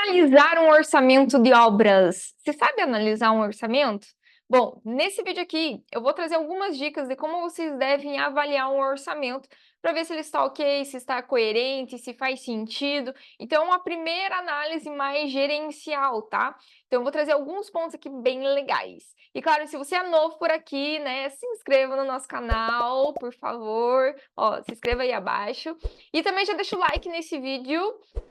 analisar um orçamento de obras. Você sabe analisar um orçamento? Bom, nesse vídeo aqui eu vou trazer algumas dicas de como vocês devem avaliar um orçamento para ver se ele está ok, se está coerente, se faz sentido. Então, a primeira análise mais gerencial, tá? Então, eu vou trazer alguns pontos aqui bem legais. E claro, se você é novo por aqui, né, se inscreva no nosso canal, por favor. Ó, se inscreva aí abaixo. E também já deixa o like nesse vídeo,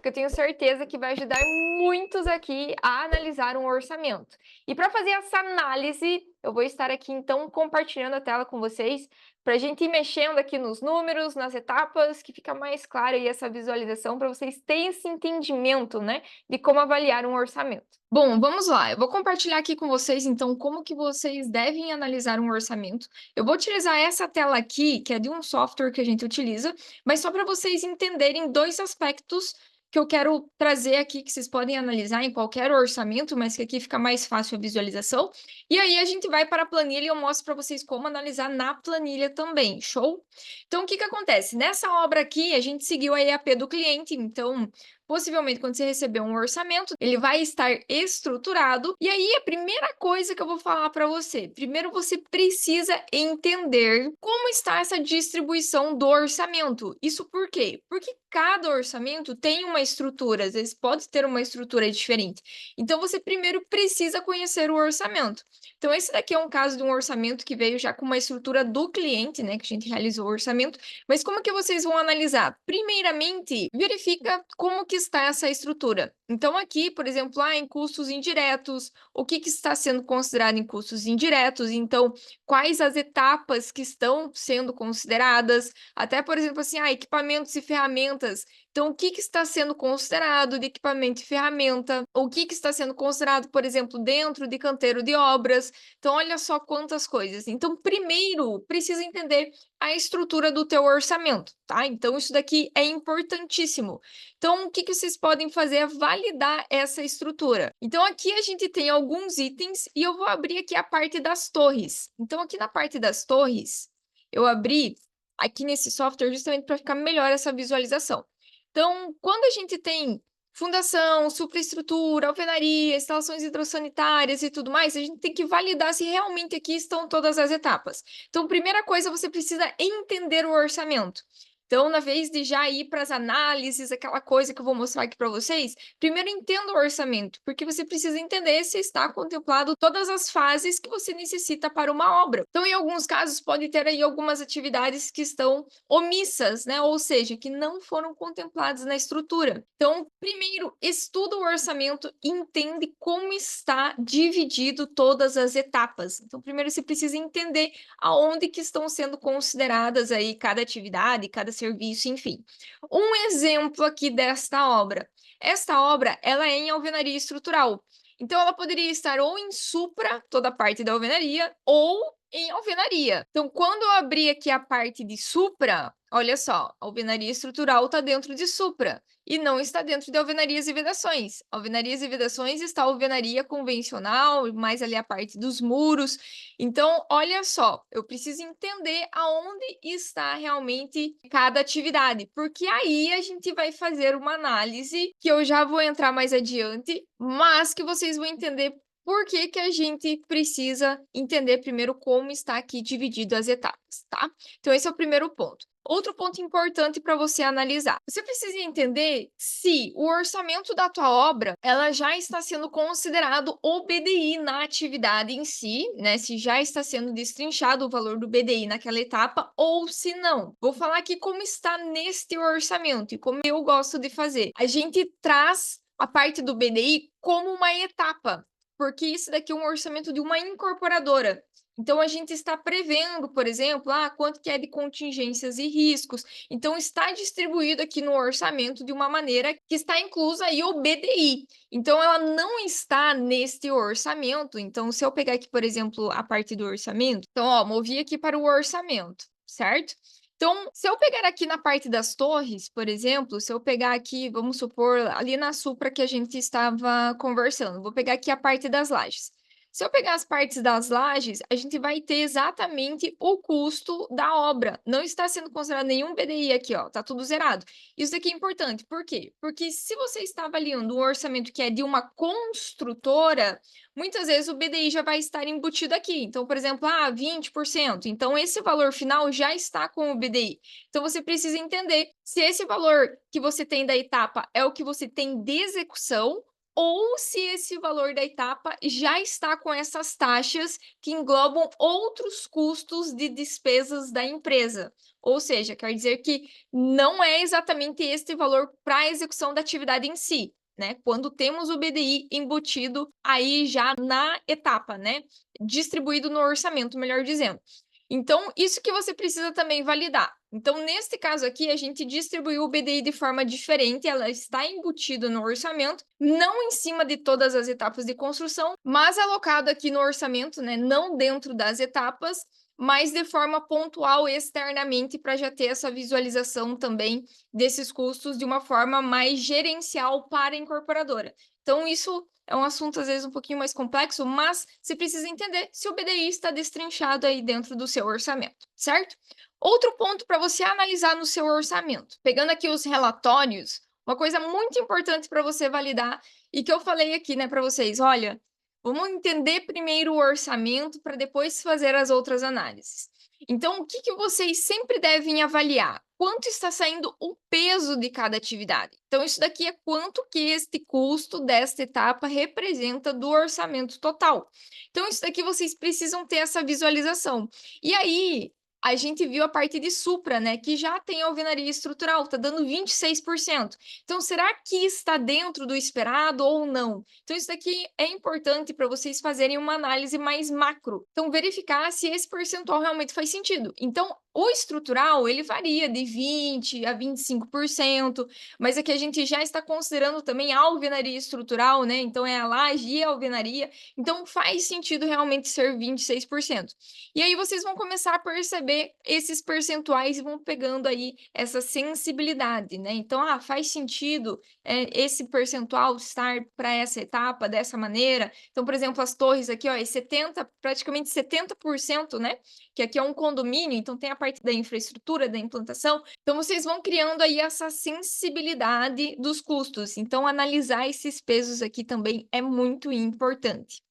que eu tenho certeza que vai ajudar muitos aqui a analisar um orçamento. E para fazer essa análise, eu vou estar aqui então compartilhando a tela com vocês, para a gente ir mexendo aqui nos números, nas etapas, que fica mais clara aí essa visualização, para vocês terem esse entendimento, né, de como avaliar um orçamento. Bom, vamos lá. Eu vou compartilhar aqui com vocês, então, como que vocês devem analisar um orçamento. Eu vou utilizar essa tela aqui, que é de um software que a gente utiliza, mas só para vocês entenderem dois aspectos que eu quero trazer aqui, que vocês podem analisar em qualquer orçamento, mas que aqui fica mais fácil a visualização. E aí a gente vai para a planilha e eu mostro para vocês como analisar na planilha também, show? Então, o que que acontece? Nessa obra aqui, a gente seguiu a EAP do cliente, então, possivelmente, quando você receber um orçamento, ele vai estar estruturado. E aí, a primeira coisa que eu vou falar para você, primeiro você precisa entender como está essa distribuição do orçamento. Isso por quê? Porque cada orçamento tem uma estrutura, às vezes pode ter uma estrutura diferente. Então, você primeiro precisa conhecer o orçamento. Então, esse daqui é um caso de um orçamento que veio já com uma estrutura do cliente, né, que a gente realizou o orçamento. Mas como que vocês vão analisar? Primeiramente, verifica como que está essa estrutura. Então, aqui, por exemplo, em custos indiretos, o que que está sendo considerado em custos indiretos? Então, quais as etapas que estão sendo consideradas? Até, por exemplo, assim, equipamentos e ferramentas. Então, o que que está sendo considerado de equipamento e ferramenta? O que que está sendo considerado, por exemplo, dentro de canteiro de obras? Então, olha só quantas coisas. Então, primeiro, precisa entender a estrutura do teu orçamento, tá? Então, isso daqui é importantíssimo. Então, o que que vocês podem fazer é validar essa estrutura. Então, aqui a gente tem alguns itens e eu vou abrir aqui a parte das torres. Então, aqui na parte das torres, eu abri aqui nesse software justamente para ficar melhor essa visualização. Então, quando a gente tem fundação, superestrutura, alvenaria, instalações hidrossanitárias e tudo mais, a gente tem que validar se realmente aqui estão todas as etapas. Então, primeira coisa, você precisa entender o orçamento. Então, na vez de já ir para as análises, aquela coisa que eu vou mostrar aqui para vocês, primeiro entenda o orçamento, porque você precisa entender se está contemplado todas as fases que você necessita para uma obra. Então, em alguns casos, pode ter aí algumas atividades que estão omissas, né? Ou seja, que não foram contempladas na estrutura. Então, primeiro, estuda o orçamento e entende como está dividido todas as etapas. Então, primeiro você precisa entender aonde que estão sendo consideradas aí cada atividade, cada serviço, enfim. Um exemplo aqui desta obra. Esta obra, ela é em alvenaria estrutural. Então, ela poderia estar ou em supra, toda a parte da alvenaria, ou em alvenaria. Então, quando eu abrir aqui a parte de supra, olha só, a alvenaria estrutural está dentro de supra e não está dentro de alvenarias e vedações. Alvenarias e vedações está a alvenaria convencional, mais ali a parte dos muros. Então, olha só, eu preciso entender aonde está realmente cada atividade, porque aí a gente vai fazer uma análise que eu já vou entrar mais adiante, mas que vocês vão entender por que que a gente precisa entender primeiro como está aqui dividido as etapas, tá? Então, esse é o primeiro ponto. Outro ponto importante para você analisar. Você precisa entender se o orçamento da tua obra, ela já está sendo considerado o BDI na atividade em si, né? Se já está sendo destrinchado o valor do BDI naquela etapa ou se não. Vou falar aqui como está neste orçamento e como eu gosto de fazer. A gente traz a parte do BDI como uma etapa, porque isso daqui é um orçamento de uma incorporadora. Então, a gente está prevendo, por exemplo, quanto que é de contingências e riscos. Então, está distribuído aqui no orçamento de uma maneira que está inclusa aí o BDI. Então, ela não está neste orçamento. Então, se eu pegar aqui, por exemplo, a parte do orçamento, então, ó, movi aqui para o orçamento, certo? Então, se eu pegar aqui na parte das torres, por exemplo, se eu pegar aqui, vamos supor, ali na Supra que a gente estava conversando, vou pegar aqui a parte das lajes. Se eu pegar as partes das lajes, a gente vai ter exatamente o custo da obra. Não está sendo considerado nenhum BDI aqui, ó, tá tudo zerado. Isso daqui é importante, por quê? Porque se você está avaliando um orçamento que é de uma construtora, muitas vezes o BDI já vai estar embutido aqui. Então, por exemplo, 20%. Então, esse valor final já está com o BDI. Então, você precisa entender se esse valor que você tem da etapa é o que você tem de execução ou se esse valor da etapa já está com essas taxas que englobam outros custos de despesas da empresa. Ou seja, quer dizer que não é exatamente este valor para a execução da atividade em si, né? Quando temos o BDI embutido aí já na etapa, né? Distribuído no orçamento, melhor dizendo. Então, isso que você precisa também validar. Então, neste caso aqui, a gente distribuiu o BDI de forma diferente, ela está embutida no orçamento, não em cima de todas as etapas de construção, mas alocado aqui no orçamento, né, não dentro das etapas, mas de forma pontual externamente para já ter essa visualização também desses custos de uma forma mais gerencial para a incorporadora. Então, isso é um assunto, às vezes, um pouquinho mais complexo, mas você precisa entender se o BDI está destrinchado aí dentro do seu orçamento, certo? Outro ponto para você analisar no seu orçamento. Pegando aqui os relatórios, uma coisa muito importante para você validar e que eu falei aqui, né, para vocês, olha, vamos entender primeiro o orçamento para depois fazer as outras análises. Então, o que que vocês sempre devem avaliar? Quanto está saindo o peso de cada atividade? Então, isso daqui é quanto que este custo desta etapa representa do orçamento total. Então, isso daqui vocês precisam ter essa visualização. E aí, a gente viu a parte de supra, né, que já tem alvenaria estrutural, está dando 26%. Então, será que está dentro do esperado ou não? Então, isso daqui é importante para vocês fazerem uma análise mais macro. Então, verificar se esse percentual realmente faz sentido. Então, o estrutural, ele varia de 20% a 25%, mas aqui a gente já está considerando também a alvenaria estrutural, né? Então, é a laje e a alvenaria. Então, faz sentido realmente ser 26%. E aí vocês vão começar a perceber esses percentuais e vão pegando aí essa sensibilidade, né? Então, faz sentido esse percentual estar para essa etapa dessa maneira. Então, por exemplo, as torres aqui, ó, é 70, praticamente 70%, né? Que aqui é um condomínio, então tem a parte da infraestrutura, da implantação. Então, vocês vão criando aí essa sensibilidade dos custos. Então, analisar esses pesos aqui também é muito importante.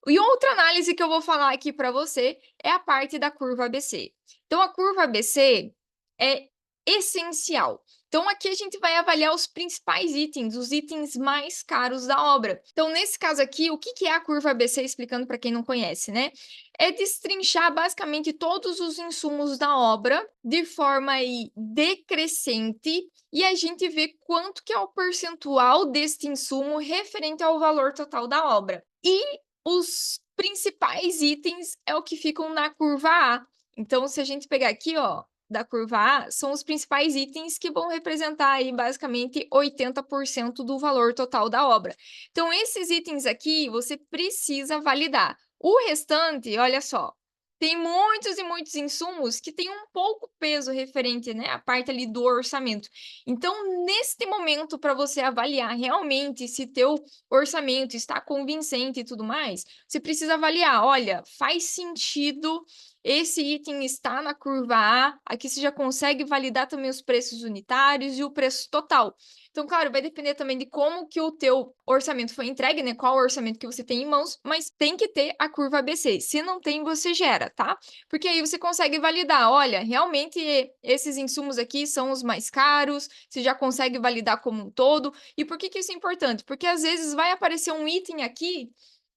E outra análise que eu vou falar aqui para você é a parte da curva ABC. Então, a curva ABC é essencial. Então, aqui a gente vai avaliar os principais itens, os itens mais caros da obra. Então, nesse caso aqui, o que é a curva ABC, explicando para quem não conhece, né? É destrinchar basicamente todos os insumos da obra de forma aí decrescente e a gente vê quanto que é o percentual deste insumo referente ao valor total da obra. E os principais itens é o que ficam na curva A. Então, se a gente pegar aqui, ó, da curva A, são os principais itens que vão representar aí basicamente 80% do valor total da obra. Então, esses itens aqui você precisa validar. O restante, olha só, tem muitos e muitos insumos que têm um pouco peso referente, né, à parte ali do orçamento. Então, neste momento, para você avaliar realmente se teu orçamento está convincente e tudo mais, você precisa avaliar, olha, faz sentido esse item está na curva A, aqui você já consegue validar também os preços unitários e o preço total. Então, claro, vai depender também de como que o teu orçamento foi entregue, né? Qual o orçamento que você tem em mãos, mas tem que ter a curva ABC. Se não tem, você gera, tá? Porque aí você consegue validar, olha, realmente esses insumos aqui são os mais caros, você já consegue validar como um todo. E por que que isso é importante? Porque às vezes vai aparecer um item aqui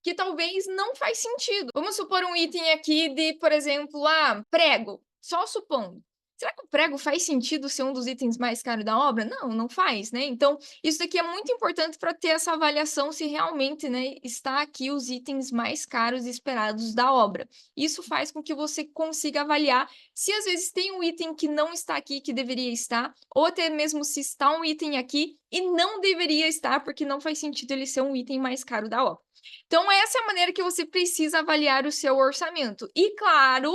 que talvez não faz sentido. Vamos supor um item aqui de, por exemplo, prego, só supondo. Será que o prego faz sentido ser um dos itens mais caros da obra? Não, não faz, né? Então, isso daqui é muito importante para ter essa avaliação se realmente, né, está aqui os itens mais caros esperados da obra. Isso faz com que você consiga avaliar se às vezes tem um item que não está aqui que deveria estar, ou até mesmo se está um item aqui e não deveria estar porque não faz sentido ele ser um item mais caro da obra. Então, essa é a maneira que você precisa avaliar o seu orçamento. E, claro,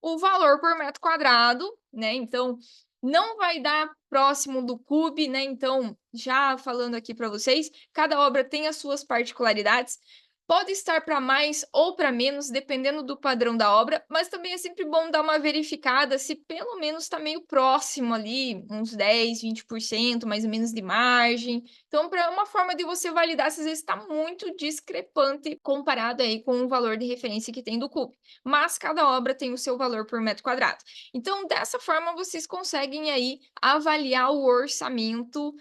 o valor por metro quadrado, né? Então, não vai dar próximo do cube, né? Então, já falando aqui para vocês, cada obra tem as suas particularidades. Pode estar para mais ou para menos, dependendo do padrão da obra, mas também é sempre bom dar uma verificada se pelo menos está meio próximo ali, uns 10, 20% mais ou menos de margem. Então, para uma forma de você validar se às vezes está muito discrepante comparado aí com o valor de referência que tem do CUP. Mas cada obra tem o seu valor por metro quadrado. Então, dessa forma, vocês conseguem aí avaliar o orçamento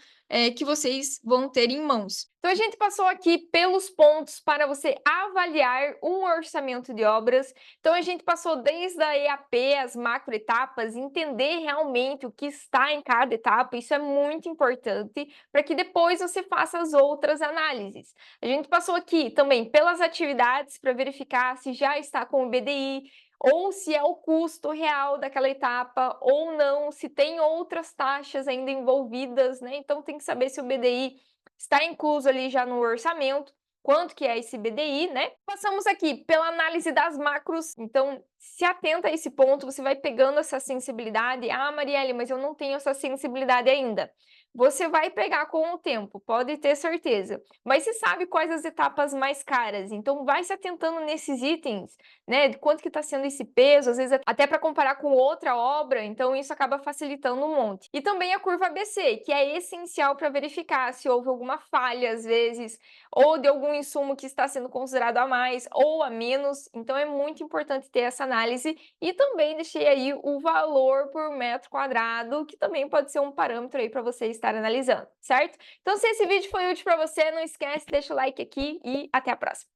que vocês vão ter em mãos. Então, a gente passou aqui pelos pontos para você avaliar um orçamento de obras. Então, a gente passou desde a EAP, as macroetapas, entender realmente o que está em cada etapa. Isso é muito importante para que depois você faça as outras análises. A gente passou aqui também pelas atividades para verificar se já está com o BDI, ou se é o custo real daquela etapa ou não, se tem outras taxas ainda envolvidas, né? Então tem que saber se o BDI está incluso ali já no orçamento, quanto que é esse BDI, né? Passamos aqui pela análise das macros, então se atenta a esse ponto, você vai pegando essa sensibilidade. Ah, Marielle, mas eu não tenho essa sensibilidade ainda. Você vai pegar com o tempo, pode ter certeza. Mas você sabe quais as etapas mais caras, então vai se atentando nesses itens, né? De quanto que está sendo esse peso, às vezes até para comparar com outra obra, então isso acaba facilitando um monte. E também a curva ABC, que é essencial para verificar se houve alguma falha, às vezes, ou de algum insumo que está sendo considerado a mais ou a menos. Então é muito importante ter essa análise e também deixei aí o valor por metro quadrado, que também pode ser um parâmetro aí para você estar analisando, certo? Então, se esse vídeo foi útil para você, não esquece, deixa o like aqui e até a próxima.